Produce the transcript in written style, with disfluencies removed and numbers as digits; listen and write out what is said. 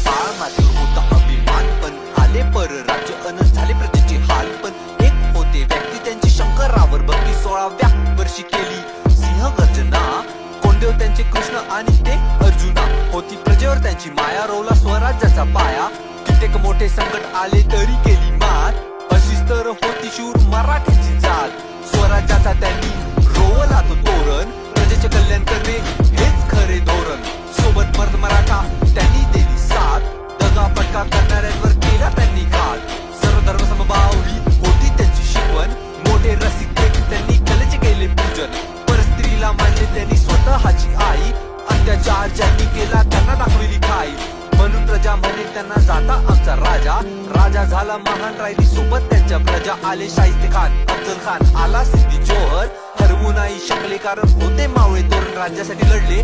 पाळ मातीवर होता अभिमान, पण आले परराज्य अन झाले प्रजेचे हाल. पण एक होते व्यक्ती त्यांची शंकरावर भक्ती, 16व्या वर्षी केली सिंह गर्जना. कोंडदेव त्यांचे कृष्ण आणि ते अर्जुना, होती प्रजेवर त्यांची माया, रोवला स्वराज्याचा पाया. कित्येक मोठे संकट आले तरी केली मात, अशीच तर होती शूर मराठ्याची जात. स्वराज्याचा त्यांनी रोवला तो तोरण, प्रजेचे कल्याण करणे हेच खरे धोरण. सोबत मर्द मराठा त्यांनी दिली साथ, दगा फटका करणाऱ्यांवर केला त्यांनी घात. सर्व धर्म समभाव ही होती त्यांची शिकवण, मोठे रसिक देखील त्यांनी कलेचे केले पूजन. परस्त्रीला मानले त्यांनी स्वतःची आई, अत्याचार ज्यांनी केला त्यांना दाखविली खाई. म्हणून प्रजा म्हणे त्यांना जाता आमचा राजा. राजा झाला महान, राहिली सोबत त्यांच्या प्रजा. आले शाहिस्ते खान, अफजल खान, आला सिद्धी जोहर, हरवू नाही शकले कारण होते मावळे तोरण. राज्यासाठी लढले